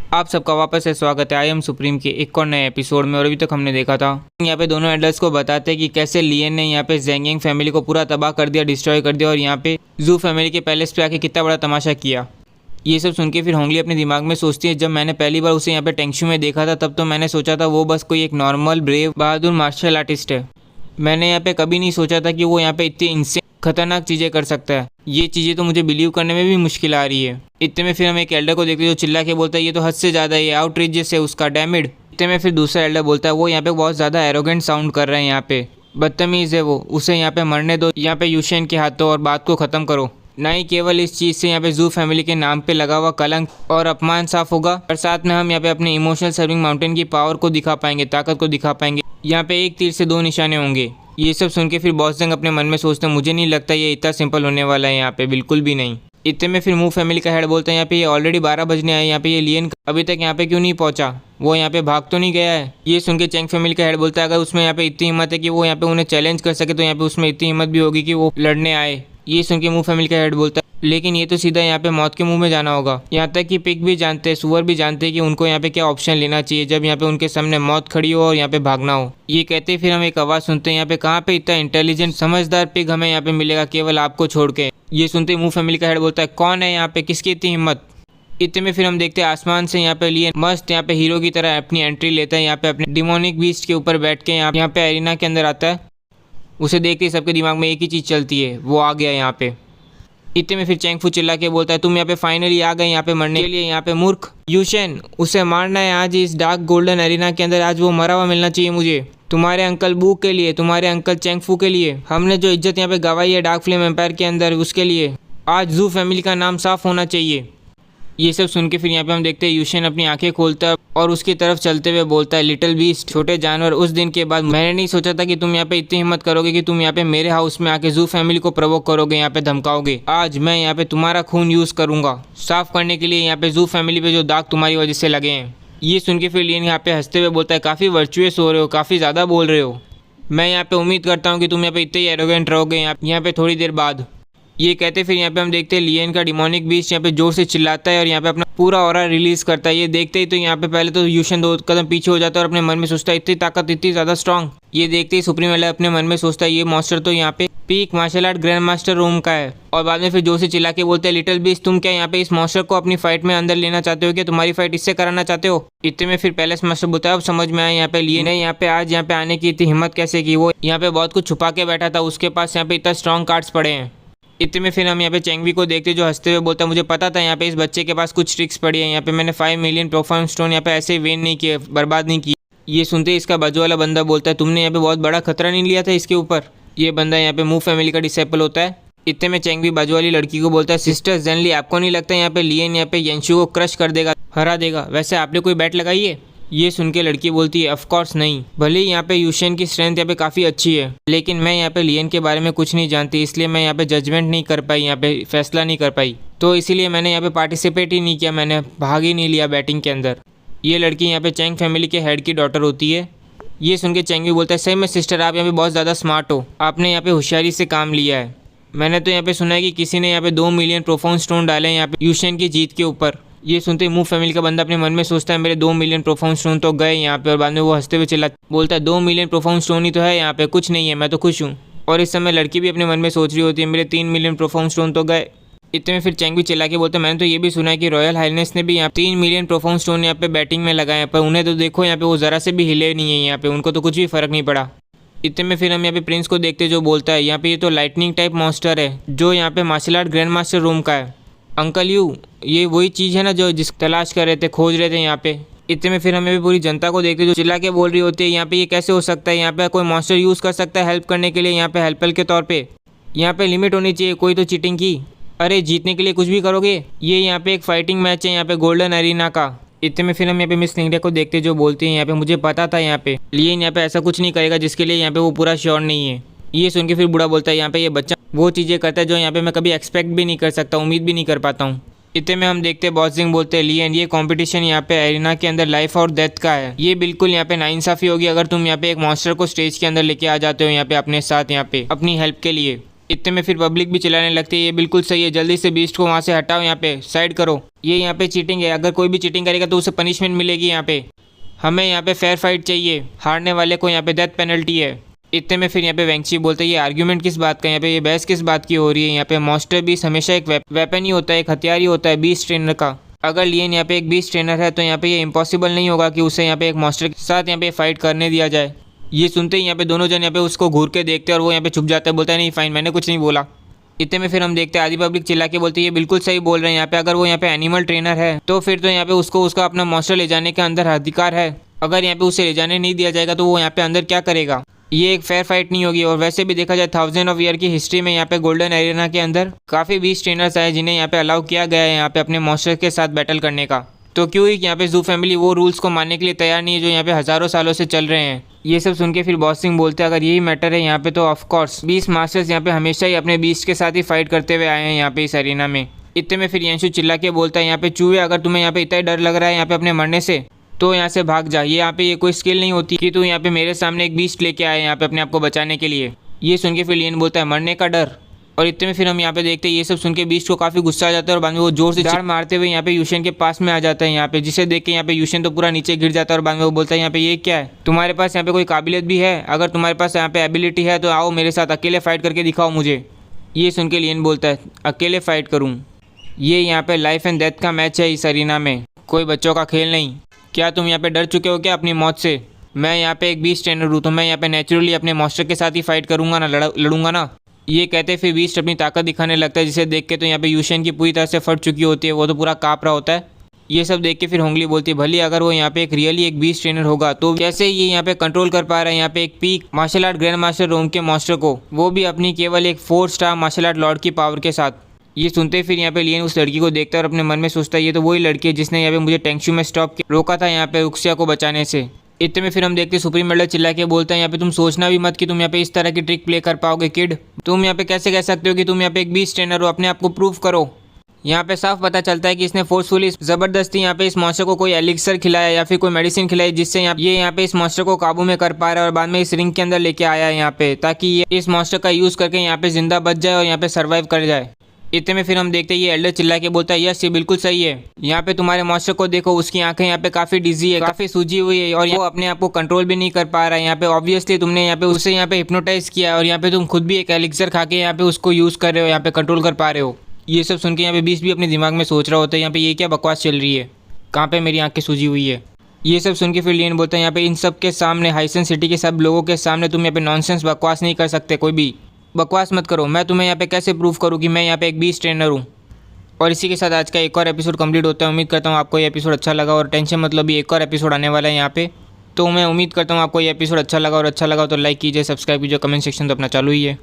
आप सबका वापस से स्वागत है आई एम सुप्रीम के एक और नए एपिसोड में। और अभी तक हमने देखा था यहाँ पे दोनों एडल्ट्स को बताते हैं कि कैसे लियन ने यहाँ पे ज़ेंगिंग फैमिली को पूरा तबाह कर दिया, डिस्ट्रॉय कर दिया और यहाँ पे जू फैमिली के पैलेस पे आके कितना बड़ा तमाशा किया। ये सब सुन के फिर होंगली अपने दिमाग में सोचती है, जब मैंने पहली बार उसे यहाँ पे टेंगशू में देखा था तब तो मैंने सोचा था वो बस कोई एक नॉर्मल ब्रेव बहादुर मार्शल आर्टिस्ट है। मैंने यहाँ पे कभी नहीं सोचा था कि वो यहाँ पे इतनी इनसे खतरनाक चीज़ें कर सकता है। ये चीज़ें तो मुझे बिलीव करने में भी मुश्किल आ रही है। इतने में फिर हम एक एल्डर को देखते हैं जो चिल्ला के बोलता है ये तो हद से ज़्यादा ये आउटरीचियस है उसका डैमेड। इतने में फिर दूसरा एल्डर बोलता है वो यहाँ पे बहुत ज़्यादा एरोगेंट साउंड कर रहे हैं, यहाँ पे बदतमीज़ है वो, उसे यहाँ पे मरने दो यहाँ पे यूशेन के हाथों और बात को ख़त्म करो। ना ही केवल इस चीज़ से यहाँ पे जू फैमिली के नाम पे लगा हुआ कलंक और अपमान साफ होगा, और साथ में हम यहाँ पे अपने इमोशनल सर्विंग माउंटेन की पावर को दिखा पाएंगे, ताकत को दिखा पाएंगे। यहाँ पे एक तीर से दो निशाने होंगे। ये सब सुन के फिर बॉस जंग अपने मन में सोचते हैं मुझे नहीं लगता ये इतना सिंपल होने वाला है, यहाँ पे बिल्कुल भी नहीं। इतने में फिर मूव फैमिली का हेड बोलता है यहाँ पे ये ऑलरेडी 12 बजने आए, यहाँ पे ये लियन अभी तक यहाँ पे क्यों नहीं पहुँचा, वो यहाँ पे भाग तो नहीं गया है। ये सुन के चैंग फैमिली का हेड बोलता है अगर उसमें यहाँ पे इतनी हिम्मत है कि वो यहाँ पे उन्हें चैलेंज कर सके तो यहाँ पे उसमें इतनी हिम्मत भी होगी कि वो लड़ने आए। ये सुन के मूव फैमिली का हेड बोलता है लेकिन ये तो सीधा यहाँ पे मौत के मुंह में जाना होगा। यहाँ तक कि पिग भी जानते हैं, सुअर भी जानते हैं कि उनको यहाँ पे क्या ऑप्शन लेना चाहिए जब यहाँ पे उनके सामने मौत खड़ी हो और यहाँ पे भागना हो। ये कहते फिर हम एक आवाज़ सुनते हैं यहाँ पे कहाँ पे इतना इंटेलिजेंट समझदार पिग हमें यहाँ पे मिलेगा केवल आपको छोड़ के। ये सुनते ही मूव फैमिली का हेड बोलता है कौन है यहाँ पे, किसकी इतनी हिम्मत। इतने में फिर हम देखते हैं आसमान से यहाँ पे लिए मस्त यहाँ पे हीरो की तरह अपनी एंट्री लेता है, यहाँ पे अपने डिमोनिक बीस्ट के ऊपर बैठ के यहाँ पे एरिना के अंदर आता है। उसे देखते ही सबके दिमाग में एक ही चीज़ चलती है, वो आ गया यहाँ पे। इतने में फिर चैंग फू चिल्ला के बोलता है तुम यहाँ पे फाइनली आ गए यहाँ पे मरने के लिए, यहाँ पे मूर्ख यूशेन उसे मारना है आज इस डार्क गोल्डन एरिना के अंदर, आज वो मरा हुआ मिलना चाहिए मुझे, तुम्हारे अंकल बू के लिए, तुम्हारे अंकल चैंग फू के लिए। हमने जो इज्जत यहाँ पे गवाई है डार्क फ्लेम एम्पायर के अंदर उसके लिए आज जू फैमिली का नाम साफ होना चाहिए। ये सब सुन के फिर यहाँ पे हम देखते हैं यूशेन अपनी आंखें खोलता है और उसकी तरफ चलते हुए बोलता है लिटिल बीस्ट छोटे जानवर, उस दिन के बाद मैंने नहीं सोचा था कि तुम यहाँ पे इतनी हिम्मत करोगे कि तुम यहाँ पे मेरे हाउस में आके जू फैमिली को प्रोवोक करोगे, यहाँ पे धमकाओगे। आज मैं यहाँ पे तुम्हारा खून यूज़ करूँगा साफ करने के लिए यहाँ पे जू फैमिली पे जो दाग तुम्हारी वजह से लगे हैं। ये सुन के फिर लियन यहाँ पे हंसते हुए बोलता है काफ़ी वर्चुअस हो रहे हो, काफ़ी ज़्यादा बोल रहे हो। मैं यहाँ पे उम्मीद करता हूँ कि तुम यहाँ पे इतने ही एरोगेंट रहोगे यहाँ पे थोड़ी देर बाद। ये कहते फिर यहाँ पे हम देखते हैं लियन का डिमोनिक बीस्ट यहाँ पे जोर से चिल्लाता है और यहाँ पे अपना पूरा ऑरा रिलीज करता है। ये देखते ही तो यहाँ पे पहले तो यूशन 2 कदम पीछे हो जाता है और अपने मन में सोचता है इतनी ताकत, इतनी ज़्यादा स्ट्रांग। ये देखते ही सुप्रीम एल्डर अपने मन में सोचता है ये मॉन्स्टर तो यहाँ पे peak martial art grand master realm का है। और बाद में फिर जोर से चिल्ला के बोलते हैं लिटिल बीस्ट तुम क्या यहाँ पे इस मॉन्स्टर को अपनी फाइट में अंदर लेना चाहते हो, क्या तुम्हारी फाइट इससे कराना चाहते हो। इतने में फिर पैलेस मास्टर बोलता है अब समझ में आया यहाँ पे लियन ने यहाँ पे आज यहाँ पे आने की इतनी हिम्मत कैसे की, वो यहाँ पे बहुत कुछ छुपा के बैठा था, उसके पास यहाँ पे इतना स्ट्रॉन्ग कार्ड्स पड़े हैं। इतने में फिर हम यहाँ पे चैंगवी को देखते जो हंसते हुए बोलता है मुझे पता था यहाँ पे इस बच्चे के पास कुछ ट्रिक्स पड़ी है, यहाँ पे मैंने 5 मिलियन प्रोफाइल स्टोन यहाँ पे ऐसे वेन नहीं किए, बर्बाद नहीं किए। ये सुनते इसका बाजू वाला बंदा बोलता है तुमने यहाँ पे बहुत बड़ा खतरा नहीं लिया था इसके ऊपर। ये बंदा यहाँ पे मूव फैमिली का डिसेबल होता है। इतने में चैंगवी बाजू वाली लड़की को बोलता है सिस्टर जेनली आपको नहीं लगता यहाँ पे लियन यहाँ पे येंशु को क्रश कर देगा, हरा देगा, वैसे आपने कोई बैट लगाई है। ये सुन के लड़की बोलती है ऑफ कोर्स नहीं, भले ही यहाँ पे यूशेन की स्ट्रेंथ यहाँ पे काफ़ी अच्छी है लेकिन मैं यहाँ पे लियन के बारे में कुछ नहीं जानती, इसलिए मैं यहाँ पे जजमेंट नहीं कर पाई, यहाँ पे फैसला नहीं कर पाई, तो इसीलिए मैंने यहाँ पे पार्टिसिपेट ही नहीं किया, मैंने भाग ही नहीं लिया बैटिंग के अंदर। ये लड़की यहाँ पे चैंग फैमिली के हेड की डॉटर होती है। ये सुन के चैंग भी बोलता है सही में सिस्टर आप यहाँ पे बहुत ज़्यादा स्मार्ट हो, आपने यहाँ पे होशियारी से काम लिया है। मैंने तो यहाँ पे सुना है कि किसी ने यहाँ पे 2 मिलियन प्रोफाउंड स्टोन डाले हैं यहाँ पे यूशेन की जीत के ऊपर। ये सुनते ही मूव फैमिली का बंदा अपने मन में सोचता है मेरे 2 मिलियन प्रोफाउंड स्टोन तो गए यहाँ पे, और बाद में वो हंसते हुए चिल्ला बोलता है 2 मिलियन प्रोफाउंड स्टोन ही तो है यहाँ पे, कुछ नहीं है, मैं तो खुश हूँ। और इस समय लड़की भी अपने मन में सोच रही होती है मेरे 3 मिलियन प्रोफाउंड स्टोन तो गए। इतने में फिर चैंग भी चिल्ला के बोलते हैं मैंने तो ये भी सुना है कि रॉयल हाइनेस ने भी यहाँ 3 मिलियन प्रोफाउंड स्टोन यहाँ पे बैटिंग में लगाए, पर उन्हें तो देखो यहाँ पे वो ज़रा से भी हिले नहीं है, यहाँ पे उनको तो कुछ भी फर्क नहीं पड़ा। इतने में फिर हम यहाँ पे प्रिंस को देखते जो बोलता है यहाँ पे ये तो लाइटनिंग टाइप मॉन्स्टर है जो यहाँ पे martial art grand master room का है। अंकल यू ये वही चीज़ है ना जो जिस तलाश कर रहे थे, खोज रहे थे यहाँ पे। इतने में फिर हमें भी पूरी जनता को देखते जो चिल्ला के बोल रही होती है यहाँ पे ये कैसे हो सकता है, यहाँ पे कोई मॉन्स्टर यूज़ कर सकता है हेल्प करने के लिए, यहाँ पे हेल्पर के तौर पे, यहाँ पे लिमिट होनी चाहिए, कोई तो चीटिंग की, अरे जीतने के लिए कुछ भी करोगे। ये यहाँ पे एक फाइटिंग मैच है यहाँ पे गोल्डन एरिना का। इतने में फिर हम यहाँ पे मिस लिंगडा को देखते जो बोलते हैं यहाँ पे मुझे पता था यहाँ पे लियन यहाँ पे ऐसा कुछ नहीं करेगा जिसके लिए यहाँ पे वो पूरा श्योर नहीं है। ये सुन के फिर बूढ़ा बोलता है यहाँ पे ये बच्चा वो चीज़ें करता है जो यहाँ पे मैं कभी एक्सपेक्ट भी नहीं कर सकता, उम्मीद भी नहीं कर पाता हूँ। इतने में हम देखते हैं बॉस जिंग बोलते हैं लियन ये कंपटीशन यहाँ पे एरिना के अंदर लाइफ और डेथ का है, ये बिल्कुल यहाँ पे नाइंसाफ़ी होगी अगर तुम यहाँ पे एक मॉन्स्टर को स्टेज के अंदर लेके आ जाते हो यहाँ पे अपने साथ यहाँ पे अपनी हेल्प के लिए। इतने में फिर पब्लिक भी चिल्लाने लगती है ये बिल्कुल सही है, जल्दी से बीस्ट को वहाँ से हटाओ, यहाँ पे साइड करो, ये यहाँ पे चीटिंग है, अगर कोई भी चीटिंग करेगा तो उसे पनिशमेंट मिलेगी, यहाँ पे हमें यहाँ पे फेयर फाइट चाहिए, हारने वाले को यहाँ पे डेथ पेनल्टी है। इतने में फिर यहाँ पे वेंगची बोलते हैं ये आर्ग्यूमेंट किस बात का, यहाँ पे ये बहस किस बात की हो रही है, यहाँ पे मास्टर बीस्ट हमेशा एक वेपन ही होता है, एक हथियार ही होता है बीस्ट ट्रेनर का। अगर लियन यहाँ पे एक बीस्ट ट्रेनर है तो यहाँ पे ये इम्पॉसिबल नहीं होगा कि उसे यहाँ पे एक मास्टर के साथ यहाँ पे फाइट करने दिया जाए। ये सुनते ही यहाँ पे दोनों जन यहाँ पे उसको घूर के देखते हैं और वो यहाँ पे छुप जाता है, बोलता है नहीं फाइन, मैंने कुछ नहीं बोला। इतने में फिर हम देखते हैं आधी पब्लिक चिल्ला के बोलती है ये बिल्कुल सही बोल रहे हैं, यहाँ पे अगर वो यहाँ पे एनिमल ट्रेनर है तो फिर तो यहाँ पे उसको उसका अपना मास्टर ले जाने के अंदर अधिकार है, अगर यहाँ पे उसे ले जाने नहीं दिया जाएगा तो वो यहाँ पे अंदर क्या करेगा, ये एक फेयर फाइट नहीं होगी। और वैसे भी देखा जाए 1000 ऑफ ईयर की हिस्ट्री में यहाँ पे गोल्डन एरिना के अंदर काफ़ी बीस्ट ट्रेनर्स आए जिन्हें यहाँ पे अलाउ किया गया है यहाँ पे अपने मास्टर के साथ बैटल करने का। तो क्यों ही यहाँ पे जू फैमिली वो रूल्स को मानने के लिए तैयार नहीं है जो यहाँ पे हज़ारों सालों से चल रहे हैं। ये सब सुन के फिर बॉस सिंह बोलते हैं अगर यही मैटर है यहाँ पे तो ऑफकोर्स बीस्ट मास्टर्स यहाँ पे हमेशा ही अपने बीस्ट के साथ ही फाइट करते हुए आए हैं यहाँ पे इस एरिना में। इतने में फिर यांशु चिल्ला के बोलता है यहाँ पे चूहे अगर तुम्हें यहाँ पे इतना डर लग रहा है यहाँ पे अपने मरने से तो यहाँ से भाग जा, ये यहाँ पे ये कोई स्किल नहीं होती कि तू यहाँ पे मेरे सामने एक बीस्ट लेके आए यहाँ पे अपने आप को बचाने के लिए। ये सुन के फिर लियन बोलता है मरने का डर। और इतने में फिर हम यहाँ पे देखते हैं ये सब सुन के बीस्ट को काफ़ी गुस्सा आ जाता है और बाद में वो जोर से झाड़ मारते हुए यहाँ पे यूशन के पास में आ जाता है यहाँ पे, जिसे देख के यहाँ पे यूशन तो पूरा नीचे गिर जाता है और बाद में वो बोलता है यहाँ पे ये क्या है, तुम्हारे पास यहाँ पे कोई काबिलियत भी है, अगर तुम्हारे पास यहाँ पे एबिलिटी है तो आओ मेरे साथ अकेले फाइट करके दिखाओ मुझे। ये सुन के लियन बोलता है अकेले फाइट करूँ, ये यहाँ पे लाइफ एंड डेथ का मैच है इस अरीना में, कोई बच्चों का खेल नहीं। क्या तुम यहाँ पे डर चुके हो क्या अपनी मौत से? मैं यहाँ पे एक बीस्ट ट्रेनर हूँ तो मैं यहाँ पे नेचुरली अपने मास्टर के साथ ही फाइट करूँगा ना, लड़ूंगा ना। ये कहते फिर बीस्ट अपनी ताकत दिखाने लगता है जिसे देख के तो यहाँ पे यूशन की पूरी तरह से फट चुकी होती है, वो तो पूरा काँप रहा होता है। ये सब देख के फिर होंगली बोलती है भले अगर वो यहाँ पे एक रियली एक बीस्ट ट्रेनर होगा तो कैसे ये यहाँ पे कंट्रोल कर पा रहा है यहाँ पे एक peak martial art grand master realm के मास्टर को, वो भी अपनी केवल एक 4 स्टार मार्शल आर्ट लॉर्ड की पावर के साथ। ये सुनते ही फिर यहाँ पे लियन उस लड़की को देखता है और अपने मन में सोचता है ये तो वही लड़की है जिसने यहाँ पे मुझे टेंगशू में स्टॉप रोका था यहाँ पे उक्सिया को बचाने से। इतने में फिर हम देखते सुप्रीम एल्डर चिल्ला के बोलता है यहाँ पे तुम सोचना भी मत कि तुम यहाँ पे इस तरह की ट्रिक प्ले कर पाओगे किड, तुम यहाँ पे कैसे कह सकते हो कि तुम यहाँ पे एक बीस्ट ट्रेनर हो, अपने आप को प्रूव करो। यहाँ पे साफ पता चलता है कि इसने फोर्सफुली जबरदस्ती यहाँ पे इस मॉन्स्टर को कोई एलिक्सर खिलाया या फिर कोई मेडिसिन खिलाई जिससे यहाँ पे इस मॉन्स्टर को काबू में कर पा रहा है और बाद में इस रिंग के अंदर लेके आया है यहाँ पे ताकि ये इस मॉन्स्टर का यूज करके यहाँ पे जिंदा बच जाए और यहाँ पे सर्वाइव कर जाए। इतने में फिर हम देखते हैं ये एल्डर चिल्ला के बोलता है यस ये बिल्कुल सही है, यहाँ पे तुम्हारे मॉन्स्टर को देखो, उसकी आंखें यहाँ पे काफी डिजी है, काफी सूजी हुई है और वो अपने आप को कंट्रोल भी नहीं कर पा रहा है। यहाँ पे ऑब्वियसली तुमने यहाँ पे उसे यहाँ पे हिप्नोटाइज किया और यहाँ पे तुम खुद भी एक एलिक्सर खा के यहाँ पे उसको यूज कर रहे हो, यहाँ पे कंट्रोल कर पा रहे हो। ये सब सुन के यहाँ पे बीस्ट भी अपने दिमाग में सोच रहा होता है यहाँ पे ये क्या बकवास चल रही है, कहाँ पे मेरी आंखें सूजी हुई है। ये सब सुन के फिर लियन बोलता है यहाँ पे इन सब के सामने हाइसन सिटी के सब लोगों के सामने तुम यहाँ पे नॉनसेंस बकवास नहीं कर सकते, कोई भी बकवास मत करो, मैं तुम्हें यहाँ पे कैसे प्रूव करूँ कि मैं यहाँ पे एक बीस्ट ट्रेनर हूँ। और इसी के साथ आज का एक और एपिसोड कंप्लीट होता है। उम्मीद करता हूँ आपको ये एपिसोड अच्छा लगा और टेंशन मतलब ये एक और एपिसोड आने वाला है यहाँ पे, तो मैं उम्मीद करता हूँ आपको ये एपिसोड अच्छा लगा और अच्छा लगा तो लाइक कीजिए, सब्सक्राइब कीजिए, कमेंट सेक्शन तो अपना चालू ही है।